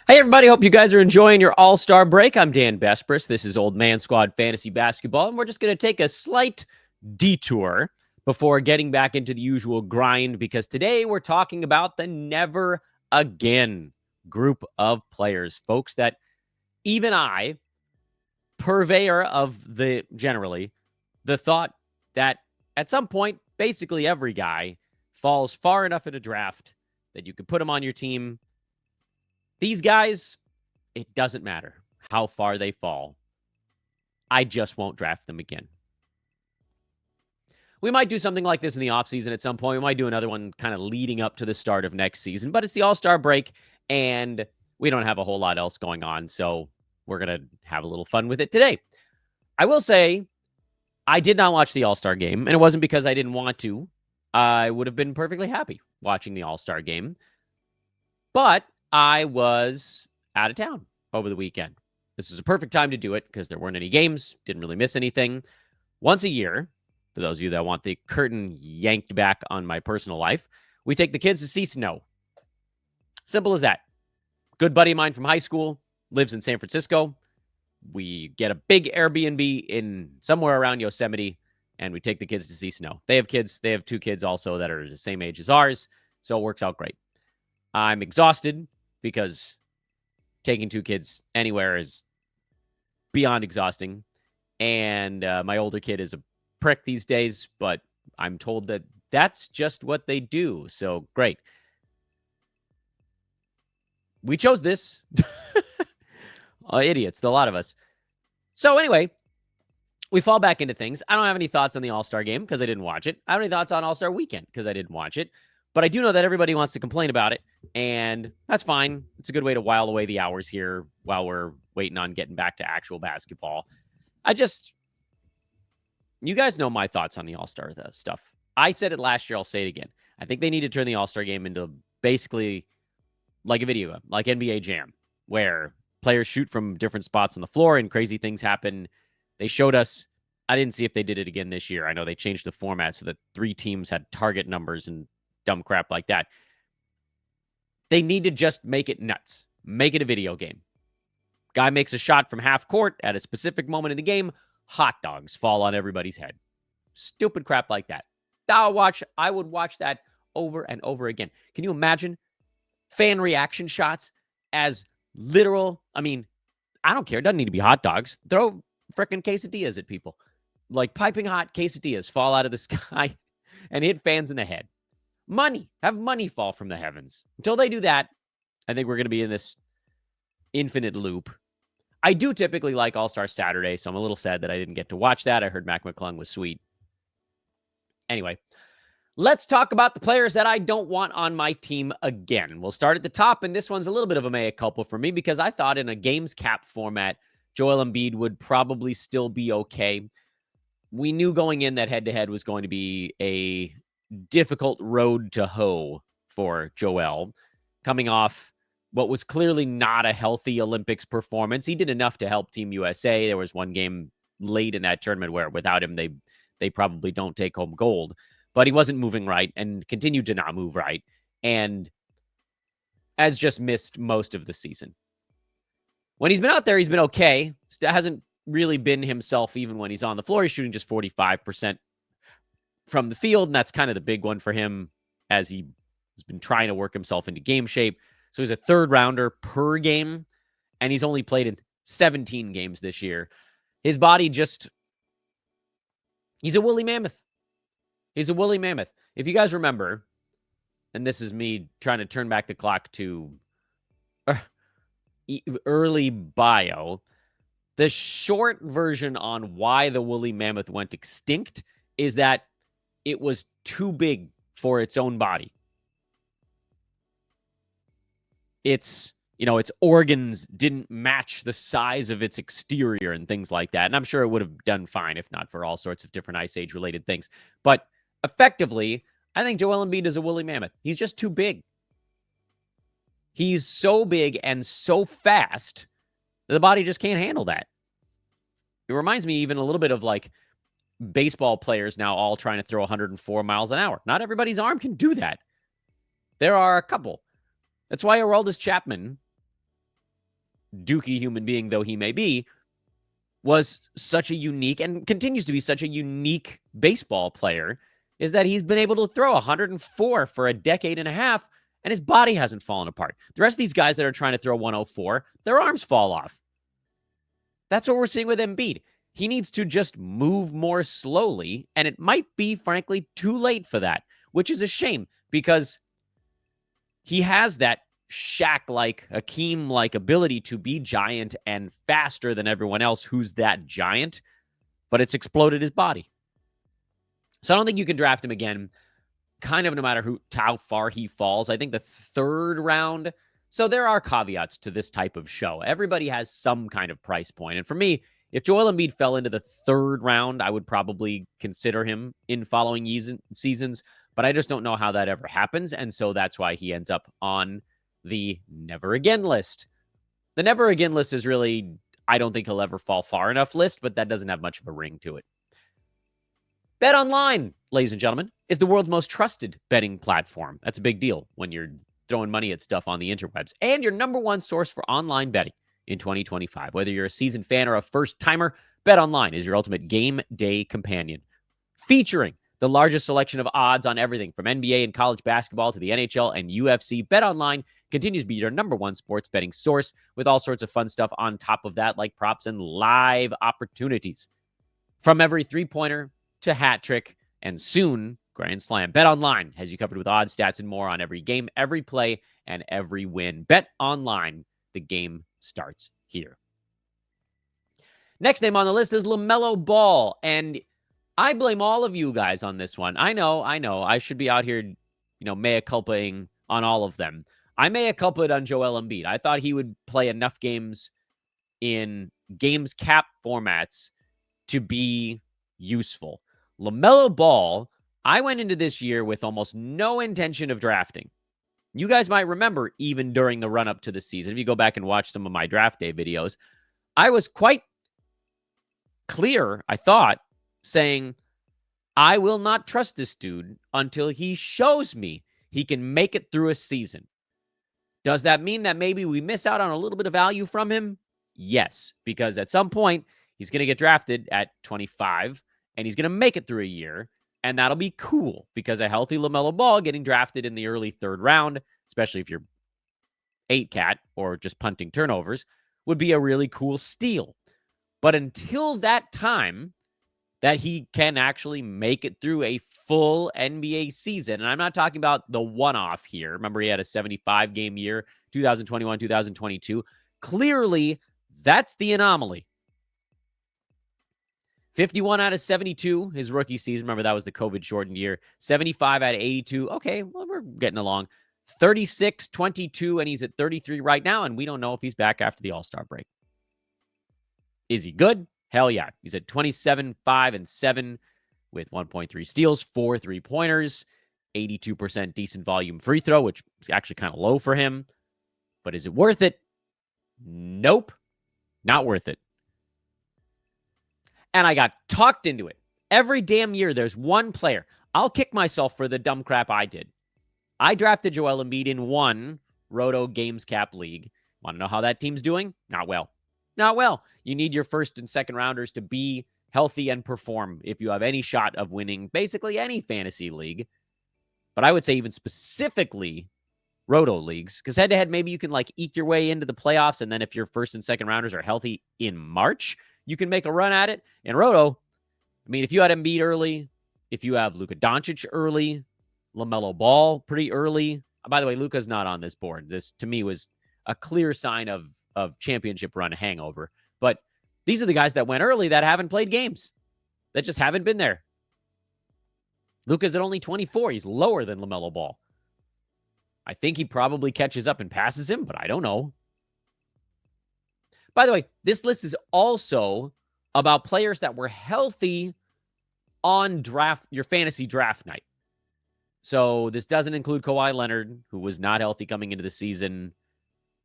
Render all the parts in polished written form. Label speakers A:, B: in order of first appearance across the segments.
A: Hey, everybody. Hope you guys are enjoying your All-Star break. I'm Dan Bespris. This is Old Man Squad Fantasy Basketball, and we're just going to take a slight detour before getting back into the usual grind because today we're talking about the never again group of players, folks, that even I, purveyor of generally, the thought that at some point, basically every guy falls far enough in a draft that you could put him on your team. These guys, it doesn't matter how far they fall. I just won't draft them again. We might do something like this in the offseason at some point. We might do another one kind of leading up to the start of next season, but it's the All-Star break, and we don't have a whole lot else going on, so we're going to have a little fun with it today. I will say I did not watch the All-Star game, and it wasn't because I didn't want to. I would have been perfectly happy watching the All-Star game, but I was out of town over the weekend. This was a perfect time to do it because there weren't any games, didn't really miss anything. Once a year, for those of you that want the curtain yanked back on my personal life, we take the kids to see snow. Simple as that. Good buddy of mine from high school lives in San Francisco. We get a big Airbnb in somewhere around Yosemite, and we take the kids to see snow. They have kids. They have two kids also that are the same age as ours, so it works out great. I'm exhausted because taking two kids anywhere is beyond exhausting. And my older kid is a prick these days, but I'm told that that's just what they do. So great. We chose this. Idiots, a lot of us. So anyway, we fall back into things. I don't have any thoughts on the All-Star game because I didn't watch it. I don't have any thoughts on All-Star weekend because I didn't watch it. But I do know that everybody wants to complain about it, and that's fine. It's a good way to while away the hours here while we're waiting on getting back to actual basketball. You guys know my thoughts on the All-Star stuff. I said it last year. I'll say it again. I think they need to turn the All-Star game into basically like a video game, like NBA Jam, where players shoot from different spots on the floor and crazy things happen. They showed us. I didn't see if they did it again this year. I know they changed the format so that 3 teams had target numbers and dumb crap like that. They need to just make it nuts. Make it a video game. Guy makes a shot from half court at a specific moment in the game. Hot dogs fall on everybody's head. Stupid crap like that. I would watch that over and over again. Can you imagine fan reaction shots as literal? I mean, I don't care. It doesn't need to be hot dogs. Throw freaking quesadillas at people. Like piping hot quesadillas fall out of the sky and hit fans in the head. Have money fall from the heavens. Until they do that, I think we're going to be in this infinite loop. I do typically like All-Star Saturday, so I'm a little sad that I didn't get to watch that. I heard Mac McClung was sweet. Anyway, let's talk about the players that I don't want on my team again. We'll start at the top, and this one's a little bit of a mea culpa for me because I thought in a games cap format, Joel Embiid would probably still be okay. We knew going in that head-to-head was going to be a difficult road to hoe for Joel, coming off what was clearly not a healthy Olympics performance. He did enough to help Team USA. There was one game late in that tournament where without him, they probably don't take home gold. But he wasn't moving right and continued to not move right, and has just missed most of the season. When he's been out there, he's been okay. Hasn't really been himself even when he's on the floor. He's shooting just 45% from the field, and that's kind of the big one for him as he has been trying to work himself into game shape. So he's a third rounder per game, and he's only played in 17 games this year. His body he's a woolly mammoth. He's a woolly mammoth. If you guys remember, and this is me trying to turn back the clock to early bio, the short version on why the woolly mammoth went extinct is that it was too big for its own body. Its organs didn't match the size of its exterior and things like that. And I'm sure it would have done fine if not for all sorts of different Ice Age related things. But effectively, I think Joel Embiid is a woolly mammoth. He's just too big. He's so big and so fast that the body just can't handle that. It reminds me even a little bit of like baseball players now all trying to throw 104 miles an hour. Not everybody's arm can do that. There are a couple. That's why Aroldis Chapman dookie human being though he may be, was such a unique and continues to be such a unique baseball player is that he's been able to throw 104 for a decade and a half, and his body hasn't fallen apart. The rest of these guys that are trying to throw 104, their arms fall off. That's what we're seeing with Embiid. He needs to just move more slowly, and it might be, frankly, too late for that, which is a shame because he has that Shaq-like, Hakeem-like ability to be giant and faster than everyone else who's that giant, but it's exploded his body. So I don't think you can draft him again, kind of no matter how far he falls. I think the third round. So there are caveats to this type of show. Everybody has some kind of price point. And for me, if Joel Embiid fell into the third round, I would probably consider him in following seasons, but I just don't know how that ever happens. And so that's why he ends up on the never again list. The never again list is really, I don't think he'll ever fall far enough list, but that doesn't have much of a ring to it. BetOnline, ladies and gentlemen, is the world's most trusted betting platform. That's a big deal when you're throwing money at stuff on the interwebs, and your number one source for online betting in 2025. Whether you're a seasoned fan or a first-timer, BetOnline is your ultimate game day companion. Featuring the largest selection of odds on everything from NBA and college basketball to the NHL and UFC, BetOnline continues to be your number one sports betting source with all sorts of fun stuff on top of that, like props and live opportunities. From every three-pointer to hat trick and soon grand slam, BetOnline has you covered with odds, stats, and more on every game, every play, and every win. BetOnline, the game starts here. Next name on the list is LaMelo Ball, and I blame all of you guys on this one. I know. I should be out here, mea culpaing on all of them. I mea culpa'd on Joel Embiid. I thought he would play enough games in games cap formats to be useful. LaMelo Ball, I went into this year with almost no intention of drafting. You guys might remember, even during the run-up to the season, if you go back and watch some of my draft day videos, I was quite clear, I thought, saying, I will not trust this dude until he shows me he can make it through a season. Does that mean that maybe we miss out on a little bit of value from him? Yes, because at some point, he's going to get drafted at 25, and he's going to make it through a year, and that'll be cool because a healthy LaMelo Ball getting drafted in the early third round, especially if you're 8-cat or just punting turnovers, would be a really cool steal. But until that time, that he can actually make it through a full NBA season. And I'm not talking about the one-off here. Remember, he had a 75-game year, 2021, 2022. Clearly, that's the anomaly. 51 out of 72, his rookie season. Remember, that was the COVID-shortened year. 75 out of 82. Okay, well, we're getting along. 36, 22, and he's at 33 right now, and we don't know if he's back after the All-Star break. Is he good? Hell yeah. He's at 27, 5, and 7 with 1.3 steals, 4 3-pointers, 82% decent volume free throw, which is actually kind of low for him. But is it worth it? Nope. Not worth it. And I got talked into it. Every damn year, there's one player. I'll kick myself for the dumb crap I did. I drafted Joel Embiid in one Roto Games Cap League. Want to know how that team's doing? Not well. Not well. You need your first and second rounders to be healthy and perform if you have any shot of winning basically any fantasy league. But I would say even specifically Roto leagues, because head-to-head, maybe you can eke your way into the playoffs, and then if your first and second rounders are healthy in March, you can make a run at it. In Roto, I mean, if you had Embiid early, if you have Luka Doncic early, LaMelo Ball pretty early. By the way, Luka's not on this board. This, to me, was a clear sign of championship run hangover. But these are the guys that went early that haven't played games, that just haven't been there. Luka's at only 24. He's lower than LaMelo Ball. I think he probably catches up and passes him, but I don't know. By the way, this list is also about players that were healthy on your fantasy draft night. So this doesn't include Kawhi Leonard, who was not healthy coming into the season.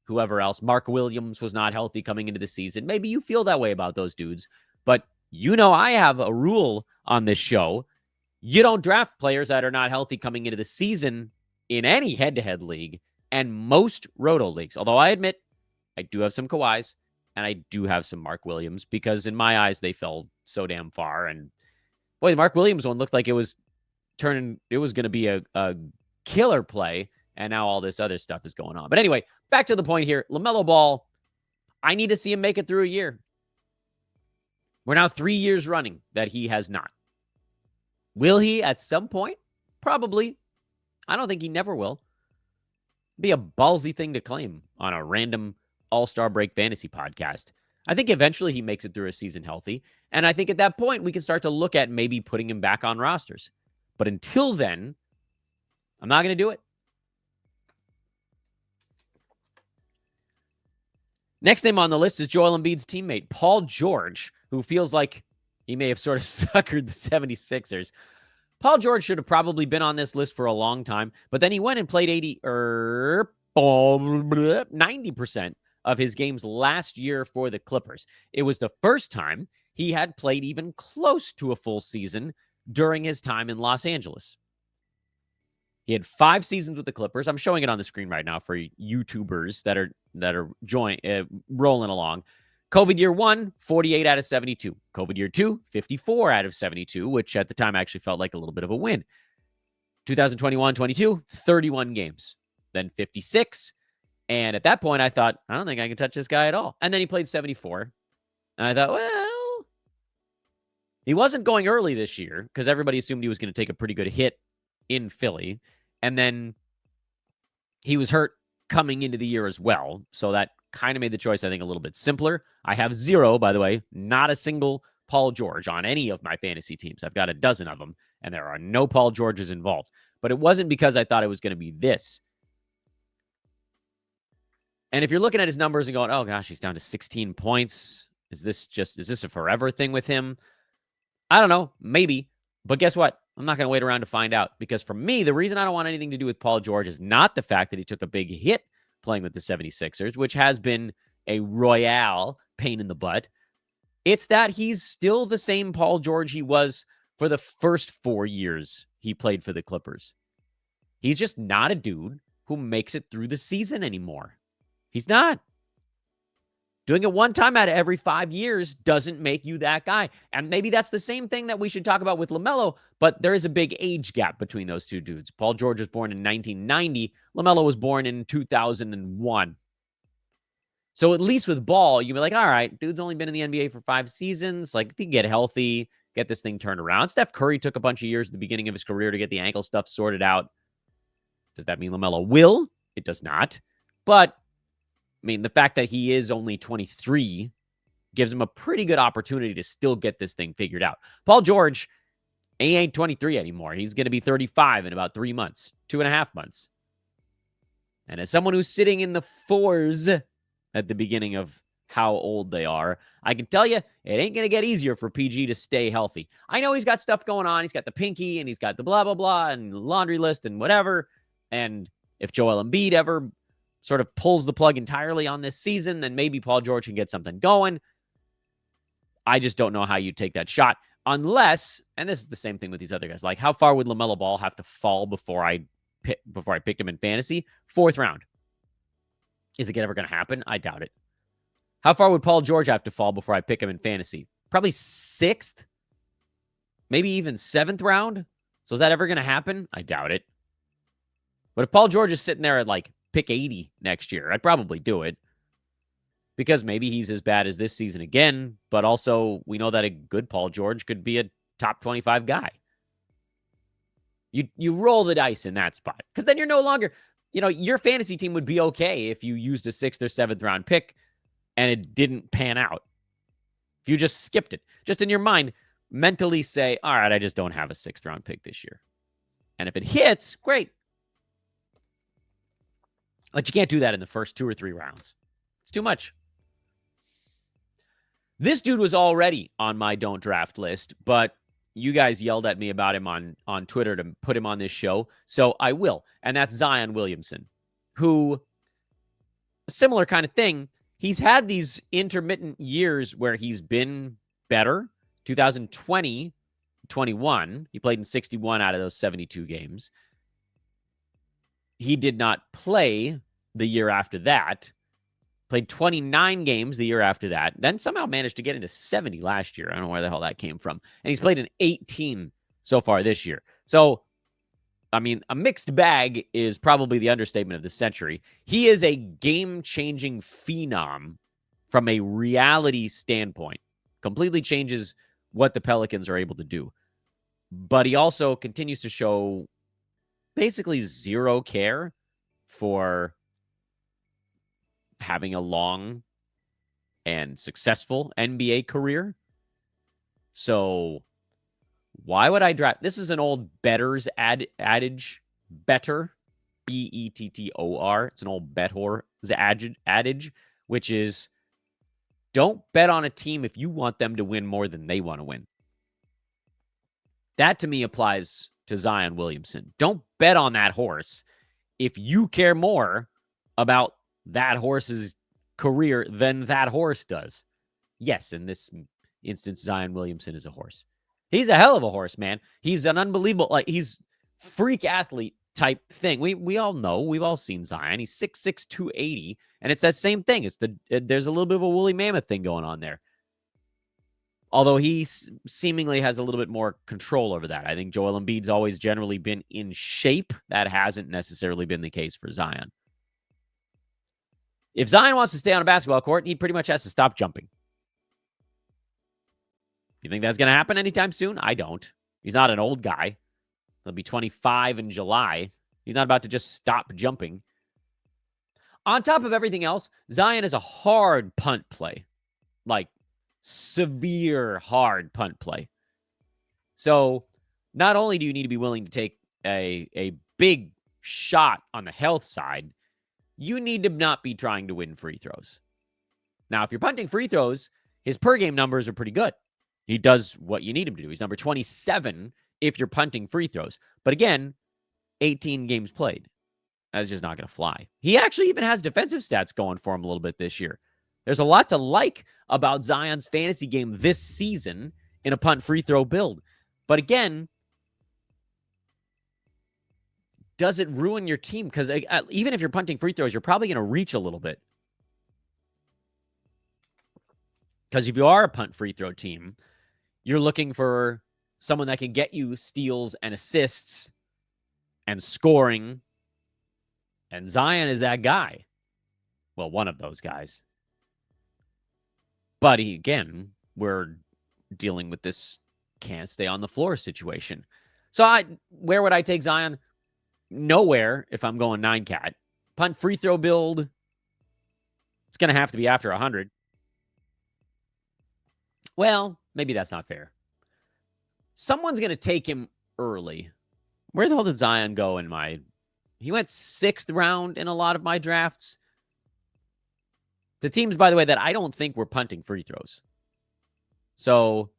A: Whoever else. Mark Williams was not healthy coming into the season. Maybe you feel that way about those dudes. But I have a rule on this show. You don't draft players that are not healthy coming into the season in any head-to-head league and most Roto leagues. Although I admit, I do have some Kawhis, and I do have some Mark Williams because in my eyes, they fell so damn far. And boy, the Mark Williams one looked like it was going to be a killer play. And now all this other stuff is going on. But anyway, back to the point here. LaMelo Ball, I need to see him make it through a year. We're now 3 years running that he has not. Will he at some point? Probably. I don't think he never will. Be a ballsy thing to claim on a random All-Star Break fantasy podcast. I think eventually he makes it through a season healthy. And I think at that point, we can start to look at maybe putting him back on rosters. But until then, I'm not going to do it. Next name on the list is Joel Embiid's teammate, Paul George, who feels like he may have sort of suckered the 76ers. Paul George should have probably been on this list for a long time, but then he went and played 90% of his games last year for the Clippers. It was the first time he had played even close to a full season during his time in Los Angeles. He had 5 seasons with the Clippers. I'm showing it on the screen right now for YouTubers that are rolling along. COVID year 1, 48 out of 72. COVID year 2, 54 out of 72, which at the time actually felt like a little bit of a win. 2021-22, 31 games. Then 56. And at that point, I thought, I don't think I can touch this guy at all. And then he played 74. And I thought, well, he wasn't going early this year because everybody assumed he was going to take a pretty good hit in Philly. And then he was hurt coming into the year as well. So that kind of made the choice, I think, a little bit simpler. I have 0, by the way, not a single Paul George on any of my fantasy teams. I've got a dozen of them, and there are no Paul Georges involved. But it wasn't because I thought it was going to be this. And if you're looking at his numbers and going, oh gosh, he's down to 16 points. Is this a forever thing with him? I don't know, maybe. But guess what? I'm not going to wait around to find out, because for me, the reason I don't want anything to do with Paul George is not the fact that he took a big hit playing with the 76ers, which has been a royale pain in the butt. It's that he's still the same Paul George he was for the first 4 years he played for the Clippers. He's just not a dude who makes it through the season anymore. He's not. Doing it one time out of every 5 years doesn't make you that guy. And maybe that's the same thing that we should talk about with LaMelo, but there is a big age gap between those two dudes. Paul George was born in 1990. LaMelo was born in 2001. So at least with Ball, you'd be like, all right, dude's only been in the NBA for 5 seasons. Like, if he can get healthy, get this thing turned around. Steph Curry took a bunch of years at the beginning of his career to get the ankle stuff sorted out. Does that mean LaMelo will? It does not. But I mean, the fact that he is only 23 gives him a pretty good opportunity to still get this thing figured out. Paul George, he ain't 23 anymore. He's going to be 35 in about 3 months, 2.5 months. And as someone who's sitting in the 4s at the beginning of how old they are, I can tell you it ain't going to get easier for PG to stay healthy. I know he's got stuff going on. He's got the pinky and he's got the blah, blah, blah and laundry list and whatever. And if Joel Embiid ever sort of pulls the plug entirely on this season, then maybe Paul George can get something going. I just don't know how you take that shot unless, and this is the same thing with these other guys, like how far would LaMelo Ball have to fall before I picked him in fantasy? 4th round. Is it ever going to happen? I doubt it. How far would Paul George have to fall before I pick him in fantasy? Probably 6th, maybe even 7th round. So is that ever going to happen? I doubt it. But if Paul George is sitting there at like pick 80 next year, I'd probably do it, because maybe he's as bad as this season again, but also we know that a good Paul George could be a top 25 guy. You roll the dice in that spot, because then you're no longer, your fantasy team would be okay if you used a 6th or 7th round pick and it didn't pan out. If you just skipped it, just in your mind, mentally say, all right, I just don't have a 6th round pick this year. And if it hits, great. But you can't do that in the first 2 or 3 rounds. It's too much. This dude was already on my don't draft list, but you guys yelled at me about him on Twitter to put him on this show, so I will. And that's Zion Williamson, who, a similar kind of thing, he's had these intermittent years where he's been better. 2020, 21, he played in 61 out of those 72 games. He did not play the year after that. Played 29 games the year after that. Then somehow managed to get into 70 last year. I don't know where the hell that came from. And he's played in 18 so far this year. So, I mean, a mixed bag is probably the understatement of the century. He is a game-changing phenom from a reality standpoint. Completely changes what the Pelicans are able to do. But he also continues to show basically zero care for having a long and successful NBA career. So why would I draft? This is an old bettors adage. Better, Bettor. It's an old bettor adage, which is don't bet on a team if you want them to win more than they want to win. That to me applies to Zion Williamson. Don't bet on that horse if you care more about that horse's career than that horse does. Yes, in this instance, Zion Williamson is a horse. He's a hell of a horse, man. He's an unbelievable, he's freak athlete type thing. We all know, we've all seen Zion. He's 6'6", 280, and it's that same thing. There's a little bit of a woolly mammoth thing going on there. Although he seemingly has a little bit more control over that. I think Joel Embiid's always generally been in shape. That hasn't necessarily been the case for Zion. If Zion wants to stay on a basketball court, he pretty much has to stop jumping. You think that's going to happen anytime soon? I don't. He's not an old guy. He'll be 25 in July. He's not about to just stop jumping. On top of everything else, Zion is a hard punt play. Like, severe hard punt play. So not only do you need to be willing to take a big shot on the health side, you need to not be trying to win free throws. Now, if you're punting free throws, his per game numbers are pretty good. He does what you need him to do. He's number 27 if you're punting free throws. But again, 18 games played. That's just not going to fly. He actually even has defensive stats going for him a little bit this year. There's a lot to like about Zion's fantasy game this season in a punt free throw build. But again, does it ruin your team? Because even if you're punting free throws, you're probably going to reach a little bit. Because if you are a punt free throw team, you're looking for someone that can get you steals and assists and scoring. And Zion is that guy. Well, one of those guys. But again, we're dealing with this can't stay on the floor situation. So where would I take Zion? Nowhere if I'm going 9-cat. Punt free throw build. It's going to have to be after 100. Well, maybe that's not fair. Someone's going to take him early. Where the hell did Zion go in my... He went 6th round in a lot of my drafts. The teams, by the way, that I don't think were punting free throws. So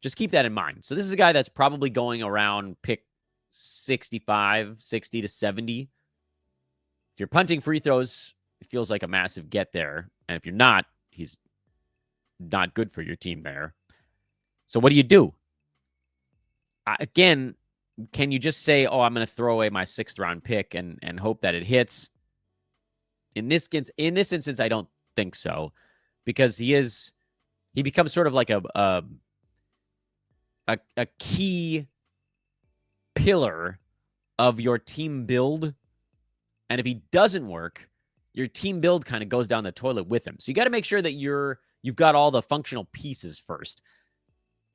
A: just keep that in mind. So this is a guy that's probably going around pick 65, 60 to 70. If you're punting free throws, it feels like a massive get there. And if you're not, he's not good for your team there. So what do? Again, can you just say, oh, I'm going to throw away my 6th round pick and hope that it hits? In this instance, I don't think so, because he becomes sort of like a key pillar of your team build. And if he doesn't work, your team build kind of goes down the toilet with him. So you got to make sure that you've got all the functional pieces first.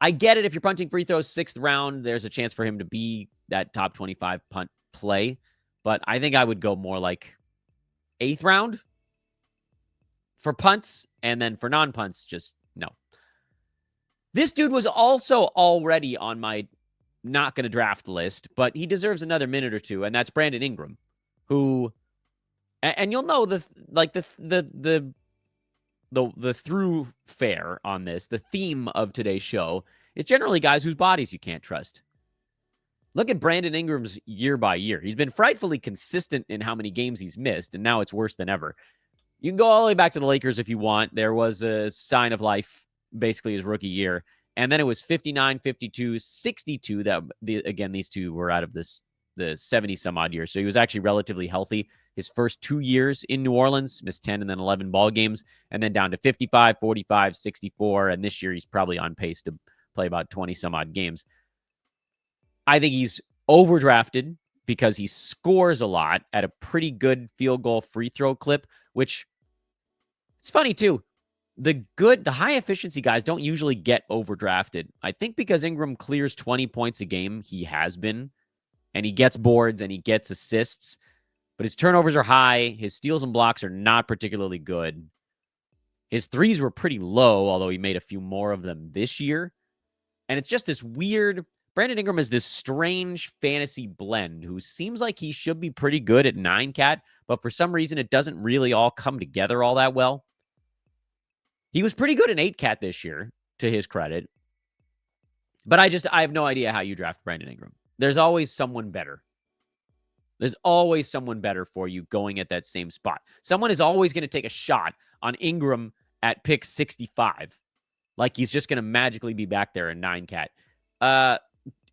A: I get it. If you're punting free throws 6th round, there's a chance for him to be that top 25 punt play. But I think I would go more like 8th round for punts, and then for non-punts, just no. This dude was also already on my not going to draft list, but he deserves another minute or two, and that's Brandon Ingram, who, and you'll know the through fare on this, the theme of today's show is generally guys whose bodies you can't trust. Look at Brandon Ingram's year by year. He's been frightfully consistent in how many games he's missed, and now it's worse than ever. You can go all the way back to the Lakers if you want. There was a sign of life basically his rookie year. And then it was 59, 52, 62. Again, these two were out of this the 70 some odd years. So he was actually relatively healthy. His first 2 years in New Orleans, missed 10 and then 11 ball games, and then down to 55, 45, 64. And this year he's probably on pace to play about 20 some odd games. I think he's overdrafted because he scores a lot at a pretty good field goal free throw clip, which it's funny too. The high efficiency guys don't usually get overdrafted. I think because Ingram clears 20 points a game, he has been, and he gets boards and he gets assists, but his turnovers are high. His steals and blocks are not particularly good. His threes were pretty low, although he made a few more of them this year. And it's just this weird, Brandon Ingram is this strange fantasy blend who seems like he should be pretty good at 9-cat, but for some reason it doesn't really all come together all that well. He was pretty good in 8-cat this year, to his credit. But I have no idea how you draft Brandon Ingram. There's always someone better. There's always someone better for you going at that same spot. Someone is always going to take a shot on Ingram at pick 65. Like he's just going to magically be back there in 9-cat.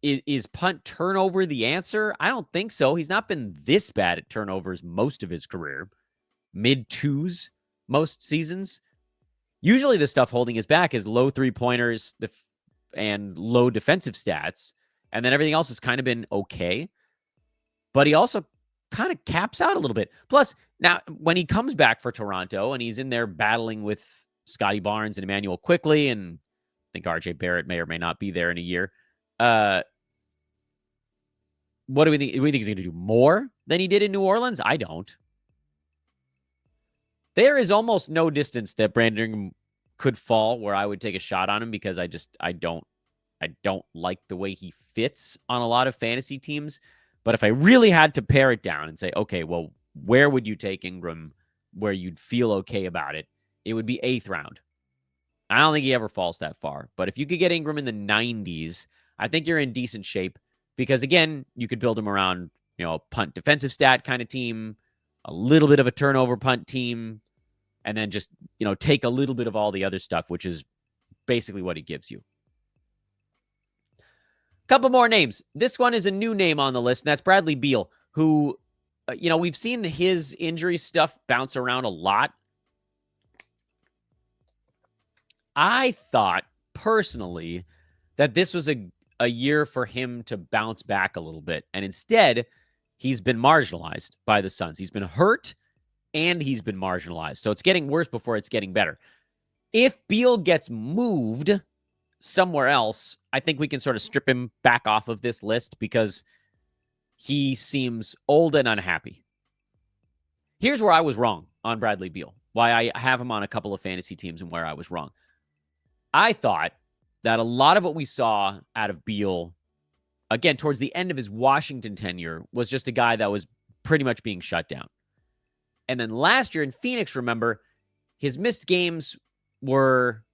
A: Is punt turnover the answer? I don't think so. He's not been this bad at turnovers most of his career. Mid-2s most seasons. Usually the stuff holding his back is low three-pointers and low defensive stats, and then everything else has kind of been okay. But he also kind of caps out a little bit. Plus, now, when he comes back for Toronto and he's in there battling with Scotty Barnes and Emmanuel Quickley, and I think RJ Barrett may or may not be there in a year, what do we think? Do we think he's going to do more than he did in New Orleans? I don't. There is almost no distance that Brandon Ingram could fall where I would take a shot on him because I don't like the way he fits on a lot of fantasy teams. But if I really had to pare it down and say, okay, well, where would you take Ingram where you'd feel okay about it? It would be 8th round. I don't think he ever falls that far. But if you could get Ingram in the 90s, I think you're in decent shape because, again, you could build him around, a punt defensive stat kind of team, a little bit of a turnover punt team, and then just, take a little bit of all the other stuff, which is basically what he gives you. Couple more names. This one is a new name on the list, and that's Bradley Beal, who, we've seen his injury stuff bounce around a lot. I thought, personally, that this was a year for him to bounce back a little bit, and instead, he's been marginalized by the Suns. He's been hurt, and he's been marginalized. So it's getting worse before it's getting better. If Beal gets moved somewhere else, I think we can sort of strip him back off of this list because he seems old and unhappy. Here's where I was wrong on Bradley Beal, why I have him on a couple of fantasy teams and where I was wrong. I thought that a lot of what we saw out of Beal, again, towards the end of his Washington tenure, was just a guy that was pretty much being shut down. And then last year in Phoenix, remember, his missed games were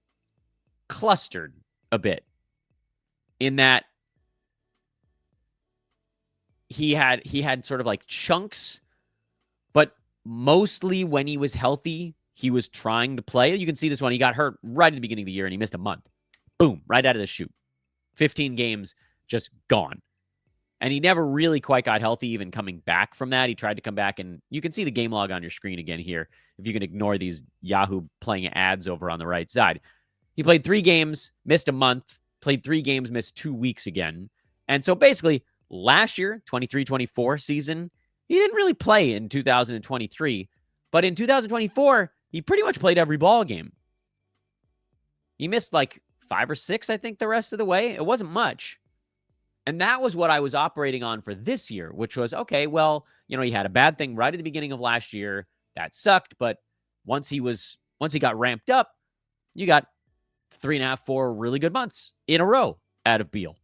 A: clustered a bit in that he had sort of like chunks, but mostly when he was healthy, he was trying to play. You can see this one. He got hurt right at the beginning of the year and he missed a month. Boom, right out of the chute. 15 games, just gone. And he never really quite got healthy even coming back from that. He tried to come back, and you can see the game log on your screen again here if you can ignore these Yahoo playing ads over on the right side. He played 3 games, missed a month, played 3 games, missed 2 weeks again. And so basically, last year, 23-24 season, he didn't really play in 2023. But in 2024, he pretty much played every ball game. He missed like 5 or 6, I think, the rest of the way. It wasn't much. And that was what I was operating on for this year, which was, okay, well, he had a bad thing right at the beginning of last year. That sucked. But once he got ramped up, you got 3.5, 4 really good months in a row out of Beal.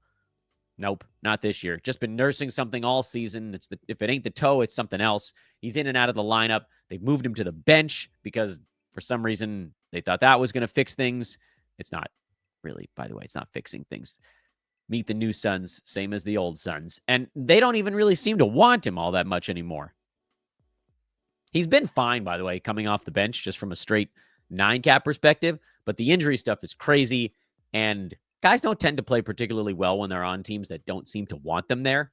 A: Nope, not this year. Just been nursing something all season. If it ain't the toe, it's something else. He's in and out of the lineup. They've moved him to the bench because for some reason they thought that was going to fix things. It's not really, by the way, it's not fixing things. Meet the new Suns, same as the old Suns. And they don't even really seem to want him all that much anymore. He's been fine, by the way, coming off the bench just from a straight 9-cap perspective. But the injury stuff is crazy. And guys don't tend to play particularly well when they're on teams that don't seem to want them there.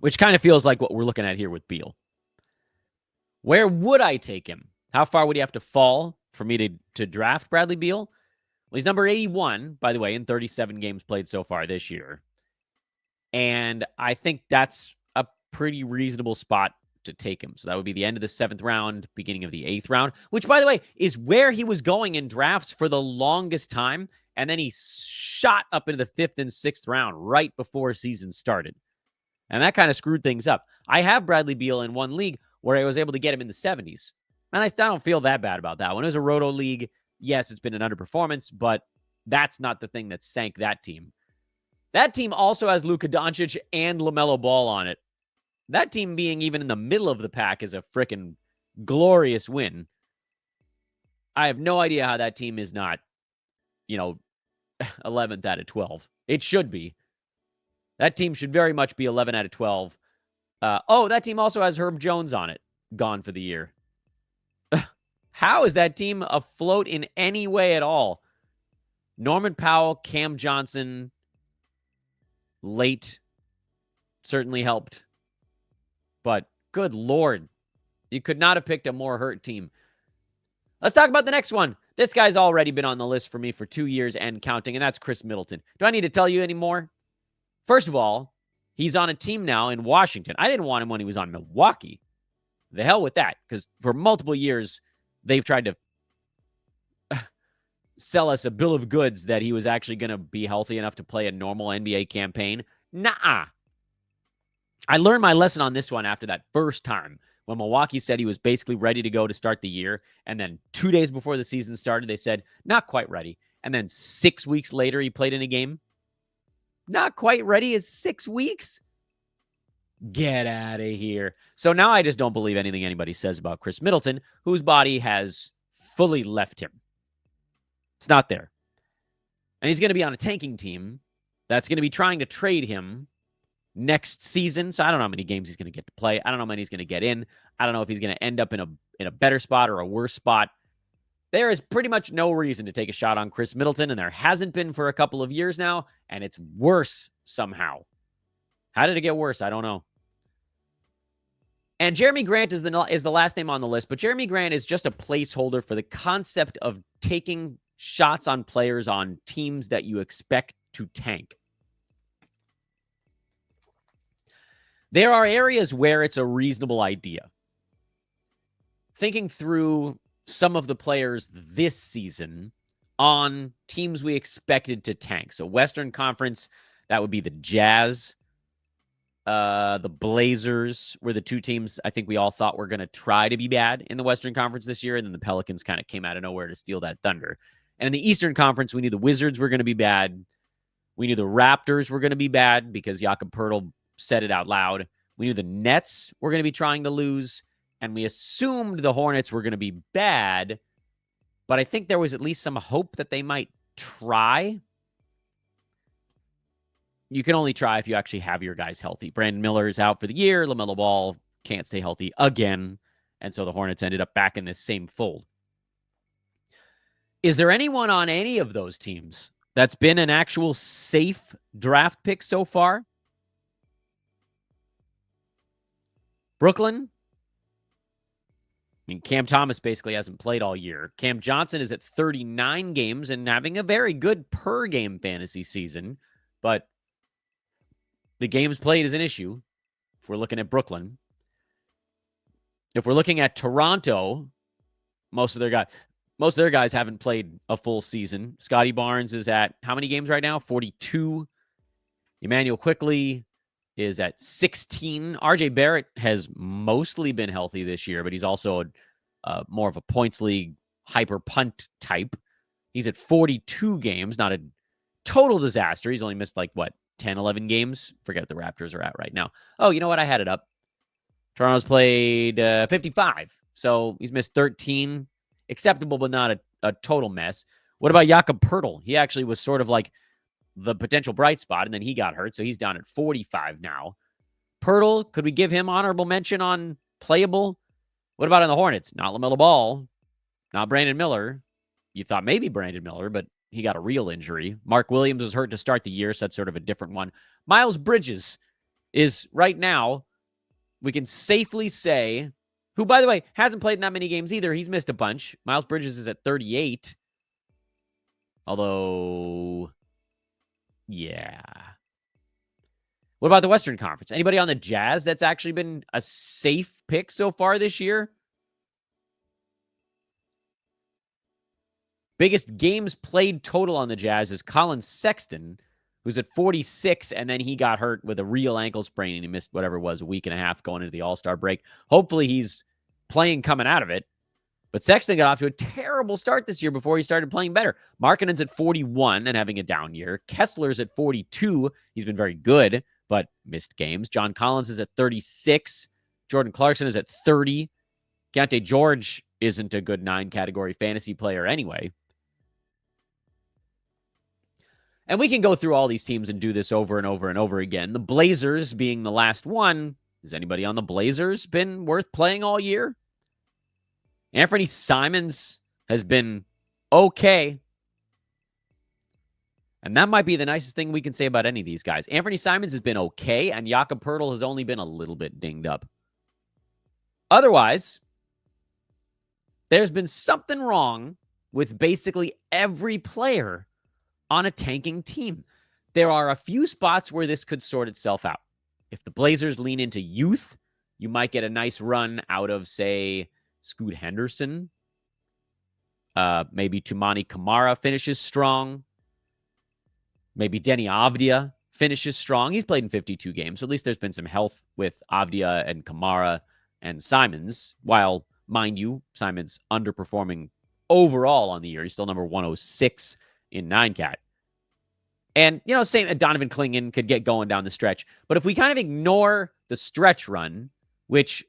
A: which kind of feels like what we're looking at here with Beal. Where would I take him? How far would he have to fall for me to draft Bradley Beal? Well, he's number 81, by the way, in 37 games played so far this year. And I think that's a pretty reasonable spot to take him. So that would be the end of the 7th round, beginning of the 8th round, which, by the way, is where he was going in drafts for the longest time. And then he shot up into the 5th and 6th round right before season started. And that kind of screwed things up. I have Bradley Beal in one league where I was able to get him in the 70s. And I don't feel that bad about that. When it was a roto league, yes, it's been an underperformance, but that's not the thing that sank that team. That team also has Luka Doncic and LaMelo Ball on it. That team being even in the middle of the pack is a freaking glorious win. I have no idea how that team is not, 11th out of 12. It should be. That team should very much be 11 out of 12. That team also has Herb Jones on it, gone for the year. How is that team afloat in any way at all? Norman Powell, Cam Johnson, late, certainly helped. But good Lord, you could not have picked a more hurt team. Let's talk about the next one. This guy's already been on the list for me for 2 years and counting, and that's Khris Middleton. Do I need to tell you any more? First of all, he's on a team now in Washington. I didn't want him when he was on Milwaukee. The hell with that, because for multiple years, they've tried to sell us a bill of goods that he was actually going to be healthy enough to play a normal NBA campaign. Nuh-uh. I learned my lesson on this one after that first time when Milwaukee said he was basically ready to go to start the year. And then 2 days before the season started, they said, not quite ready. And then 6 weeks later, he played in a game. Not quite ready is 6 weeks? Get out of here. So now I just don't believe anything anybody says about Khris Middleton, whose body has fully left him. It's not there. And he's going to be on a tanking team that's going to be trying to trade him next season. So I don't know how many games he's going to get to play. I don't know how many he's going to get in. I don't know if he's going to end up in a better spot or a worse spot. There is pretty much no reason to take a shot on Khris Middleton, and there hasn't been for a couple of years now, and it's worse somehow. How did it get worse? I don't know. And Jerami Grant is the last name on the list, but Jerami Grant is just a placeholder for the concept of taking shots on players on teams that you expect to tank. There are areas where it's a reasonable idea. Thinking through some of the players this season on teams we expected to tank. So Western Conference, that would be the Jazz. The Blazers were the two teams I think we all thought were going to try to be bad in the Western Conference this year, and then the Pelicans kind of came out of nowhere to steal that thunder. And in the Eastern Conference, we knew the Wizards were going to be bad. We knew the Raptors were going to be bad because Jakob Poeltl said it out loud. We knew the Nets were going to be trying to lose, and we assumed the Hornets were going to be bad, but I think there was at least some hope that they might try. You can only try if you actually have your guys healthy. Brandon Miller is out for the year. LaMelo Ball can't stay healthy again. And so the Hornets ended up back in this same fold. Is there anyone on any of those teams that's been an actual safe draft pick so far? Brooklyn? I mean, Cam Thomas basically hasn't played all year. Cam Johnson is at 39 games and having a very good per game fantasy season, but the games played is an issue if we're looking at Brooklyn. If we're looking at Toronto, most of their guys haven't played a full season. Scotty Barnes is at how many games right now? 42. Emmanuel Quickley is at 16. RJ Barrett has mostly been healthy this year, but he's also more of a points league hyper punt type. He's at 42 games, not a total disaster. He's only missed 10, 11 games. Forget what the Raptors are at right now. Oh, you know what? I had it up. Toronto's played 55. So he's missed 13. Acceptable, but not a total mess. What about Jakob Poeltl? He actually was sort of like the potential bright spot, and then he got hurt, so he's down at 45 now. Poeltl, could we give him honorable mention on playable? What about on the Hornets? Not LaMelo Ball. Not Brandon Miller. You thought maybe Brandon Miller, but he got a real injury. Mark Williams was hurt to start the year, so that's sort of a different one. Miles Bridges is right now, we can safely say, who, by the way, hasn't played in that many games either. He's missed a bunch. Miles Bridges is at 38. Although, yeah. What about the Western Conference? Anybody on the Jazz that's actually been a safe pick so far this year? Biggest games played total on the Jazz is Colin Sexton, who's at 46, and then he got hurt with a real ankle sprain, and he missed whatever it was, a week and a half going into the All-Star break. Hopefully he's playing coming out of it. But Sexton got off to a terrible start this year before he started playing better. Markkanen's at 41 and having a down year. Kessler's at 42. He's been very good, but missed games. John Collins is at 36. Jordan Clarkson is at 30. Keontae George isn't a good 9-category fantasy player anyway. And we can go through all these teams and do this over and over and over again. The Blazers being the last one. Has anybody on the Blazers been worth playing all year? Anthony Simons has been okay. And that might be the nicest thing we can say about any of these guys. Anthony Simons has been okay, and Jakob Poeltl has only been a little bit dinged up. Otherwise, there's been something wrong with basically every player on a tanking team. There are a few spots where this could sort itself out. If the Blazers lean into youth, you might get a nice run out of, say, Scoot Henderson. Maybe Toumani Camara finishes strong. Maybe Denny Avdia finishes strong. He's played in 52 games, so at least there's been some health with Avdia and Camara and Simons, while, mind you, Simons underperforming overall on the year. He's still number 106 in 9-cat. And, same, Donovan Clingan could get going down the stretch. But if we kind of ignore the stretch run, which,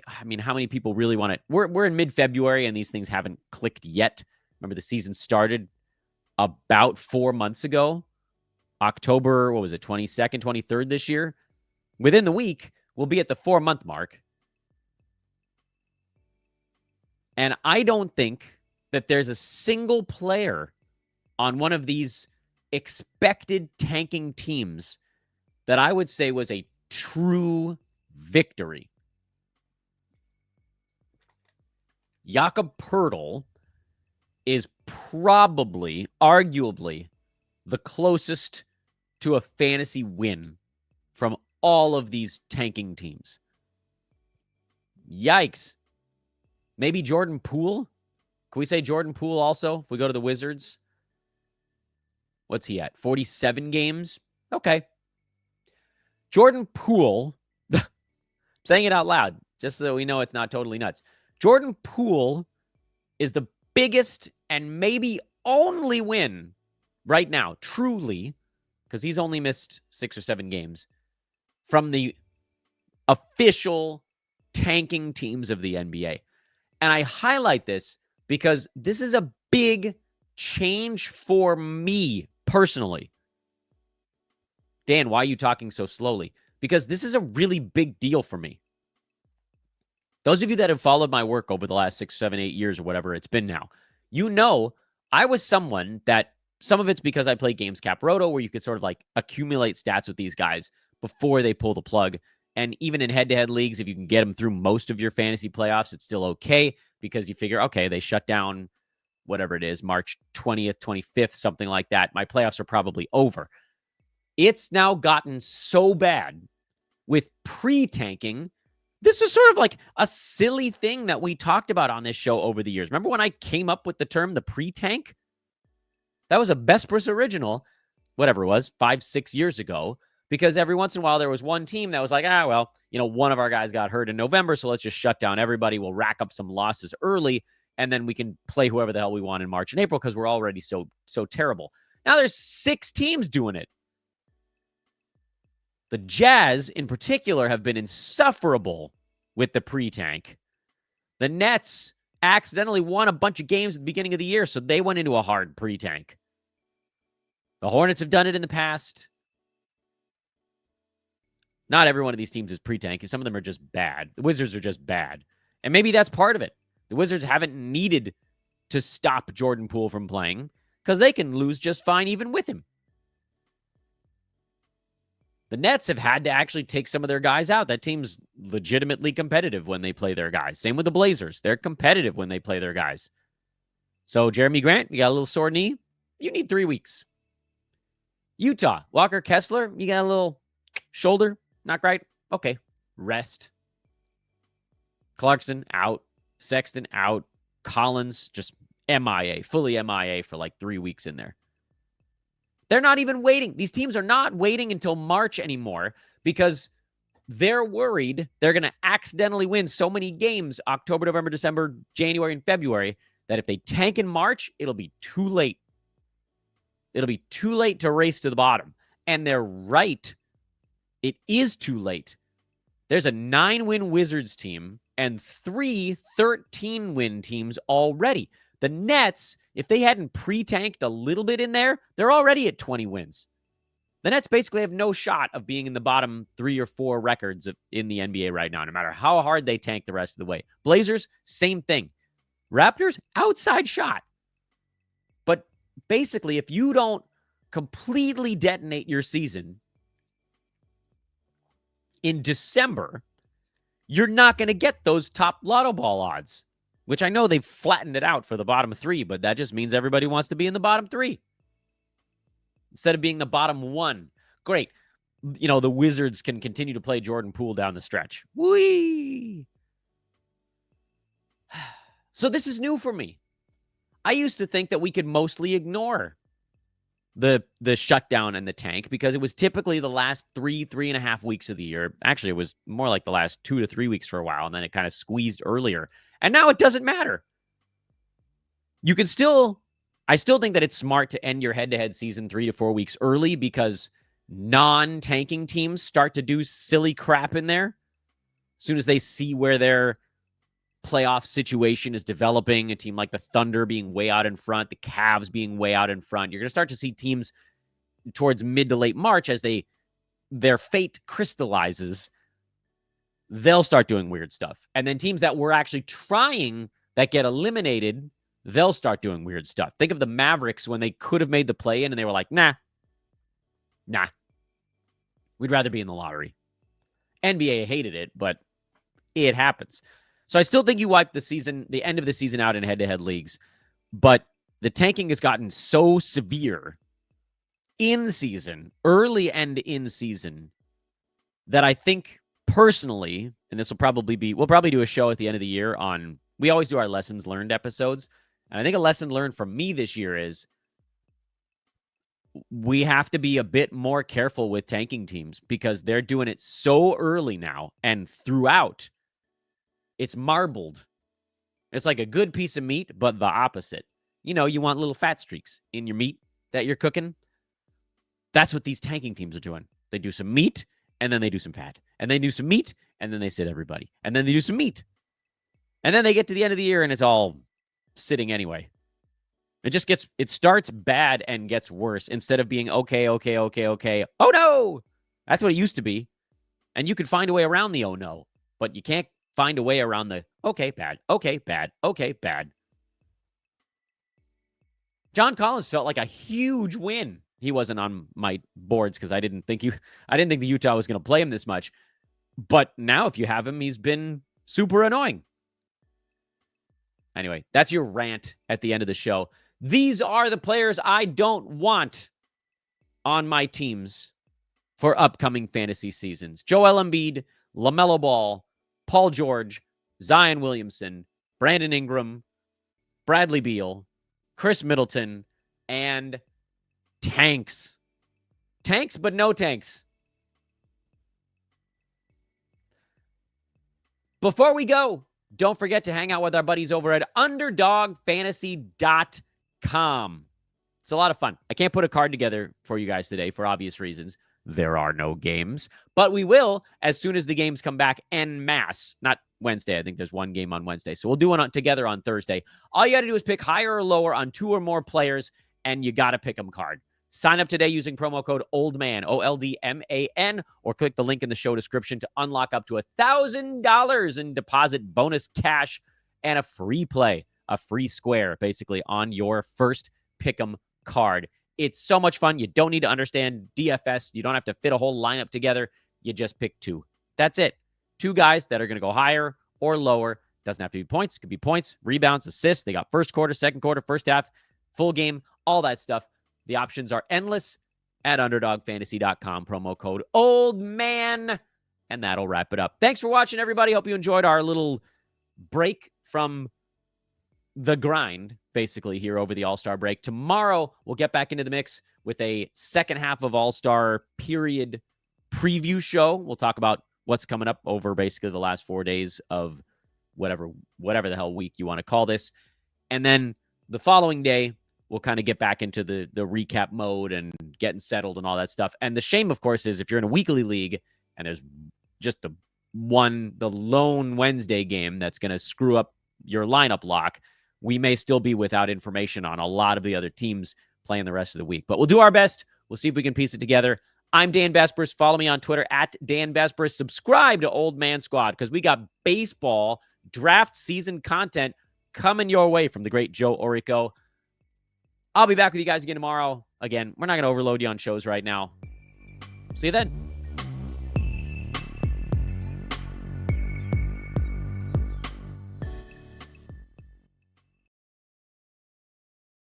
A: how many people really want it? We're in mid-February, and these things haven't clicked yet. Remember, the season started about 4 months ago. October, 22nd, 23rd this year? Within the week, we'll be at the 4-month mark. And I don't think that there's a single player on one of these expected tanking teams that I would say was a true victory. Jakob Poeltl is probably, arguably, the closest to a fantasy win from all of these tanking teams. Yikes. Maybe Jordan Poole? Can we say Jordan Poole also if we go to the Wizards? What's he at? 47 games? Okay. Jordan Poole, saying it out loud, just so we know it's not totally nuts. Jordan Poole is the biggest and maybe only win right now, truly, because he's only missed 6 or 7 games, from the official tanking teams of the NBA. And I highlight this because this is a big change for me personally. Dan, why are you talking so slowly? Because this is a really big deal for me. Those of you that have followed my work over the last 6, 7, 8 years or whatever it's been now, I was someone that, some of it's because I play Games Cap Roto, where you could sort of like accumulate stats with these guys before they pull the plug. And even in head-to-head leagues, if you can get them through most of your fantasy playoffs, it's still okay, because you figure, okay, they shut down whatever it is, March 20th, 25th, something like that. My playoffs are probably over. It's now gotten so bad with pre-tanking. This was sort of like a silly thing that we talked about on this show over the years. Remember when I came up with the term the pre-tank? That was a Bespris original, whatever it was, 5, 6 years ago, because every once in a while there was one team that was like, one of our guys got hurt in November, so let's just shut down everybody. We'll rack up some losses early, and then we can play whoever the hell we want in March and April because we're already so terrible. Now there's 6 teams doing it. The Jazz, in particular, have been insufferable with the pre-tank. The Nets accidentally won a bunch of games at the beginning of the year, so they went into a hard pre-tank. The Hornets have done it in the past. Not every one of these teams is pre-tank. Some of them are just bad. The Wizards are just bad. And maybe that's part of it. The Wizards haven't needed to stop Jordan Poole from playing because they can lose just fine even with him. The Nets have had to actually take some of their guys out. That team's legitimately competitive when they play their guys. Same with the Blazers. They're competitive when they play their guys. So Jerami Grant, you got a little sore knee. You need 3 weeks. Utah, Walker Kessler, you got a little shoulder, not right. Okay, rest. Clarkson out. Sexton out. Collins just MIA, fully MIA for like 3 weeks in there. They're not even waiting. These teams are not waiting until March anymore because they're worried they're going to accidentally win so many games October, November, December, January, and February that if they tank in March, it'll be too late. It'll be too late to race to the bottom. And they're right. It is too late. There's a 9-win Wizards team and 3 13-win teams already. The Nets, if they hadn't pre-tanked a little bit in there, they're already at 20 wins. The Nets basically have no shot of being in the bottom 3 or 4 records in the NBA right now, no matter how hard they tank the rest of the way. Blazers, same thing. Raptors, outside shot. But basically, if you don't completely detonate your season in December, you're not going to get those top lotto ball odds, which I know they've flattened it out for the bottom 3, but that just means everybody wants to be in the bottom 3 instead of being the bottom 1. Great. The Wizards can continue to play Jordan Poole down the stretch. Whee! So this is new for me. I used to think that we could mostly ignore the shutdown and the tank because it was typically the last 3.5 weeks of the year. Actually, it was more like the last 2 to 3 weeks for a while, and then it kind of squeezed earlier. And now it doesn't matter. I still think that it's smart to end your head-to-head season 3 to 4 weeks early because non-tanking teams start to do silly crap in there. As soon as they see where their playoff situation is developing, a team like the Thunder being way out in front, the Cavs being way out in front, you're going to start to see teams towards mid to late March as their fate crystallizes, they'll start doing weird stuff. And then teams that were actually trying that get eliminated, they'll start doing weird stuff. Think of the Mavericks when they could have made the play-in and they were like, nah, we'd rather be in the lottery. NBA hated it, but it happens. So I still think you wipe the end of the season out in head-to-head leagues, but the tanking has gotten so severe in season, early and in season, that I think personally, and this will probably be, we'll probably do a show at the end of the year on, we always do our lessons learned episodes. And I think a lesson learned from me this year is we have to be a bit more careful with tanking teams because they're doing it so early now and throughout. It's marbled. It's like a good piece of meat, but the opposite. You want little fat streaks in your meat that you're cooking. That's what these tanking teams are doing. They do some meat, and then they do some fat. And they do some meat, and then they sit everybody. And then they do some meat. And then they get to the end of the year, and it's all sitting anyway. It starts bad and gets worse instead of being okay. Oh, no! That's what it used to be. And you could find a way around the oh, no. But you can't find a way around the okay, bad, okay, bad, okay, bad. John Collins felt like a huge win. He wasn't on my boards because I didn't think the Utah was going to play him this much. But now if you have him, he's been super annoying. Anyway, that's your rant at the end of the show. These are the players I don't want on my teams for upcoming fantasy seasons. Joel Embiid, LaMelo Ball, Paul George, Zion Williamson, Brandon Ingram, Bradley Beal, Khris Middleton, and tanks. Tanks, but no tanks. Before we go, don't forget to hang out with our buddies over at UnderdogFantasy.com. It's a lot of fun. I can't put a card together for you guys today for obvious reasons. There are no games, but we will as soon as the games come back en masse. Not Wednesday. I think there's one game on Wednesday. So we'll do one together on Thursday. All you got to do is pick higher or lower on 2 or more players, and you got to pick them card. Sign up today using promo code OLDMAN, OLDMAN, or click the link in the show description to unlock up to $1,000 in deposit bonus cash and a free play, a free square, basically, on your first pick'em card. It's so much fun. You don't need to understand DFS. You don't have to fit a whole lineup together. You just pick 2. That's it. 2 guys that are going to go higher or lower. Doesn't have to be points. It could be points, rebounds, assists. They got first quarter, second quarter, first half, full game, all that stuff. The options are endless at underdogfantasy.com. Promo code OLDMAN. And that'll wrap it up. Thanks for watching, everybody. Hope you enjoyed our little break from the grind, basically, here over the All-Star break. Tomorrow, we'll get back into the mix with a second half of All-Star period preview show. We'll talk about what's coming up over basically the last 4 days of whatever the hell week you want to call this. And then the following day, we'll kind of get back into the recap mode and getting settled and all that stuff. And the shame, of course, is if you're in a weekly league and there's just the lone Wednesday game that's going to screw up your lineup lock, we may still be without information on a lot of the other teams playing the rest of the week. But we'll do our best. We'll see if we can piece it together. I'm Dan Vespers. Follow me on Twitter at Dan Vespers. Subscribe to Old Man Squad because we got baseball draft season content coming your way from the great Joe Orico. I'll be back with you guys again tomorrow. Again, we're not going to overload you on shows right now. See you then.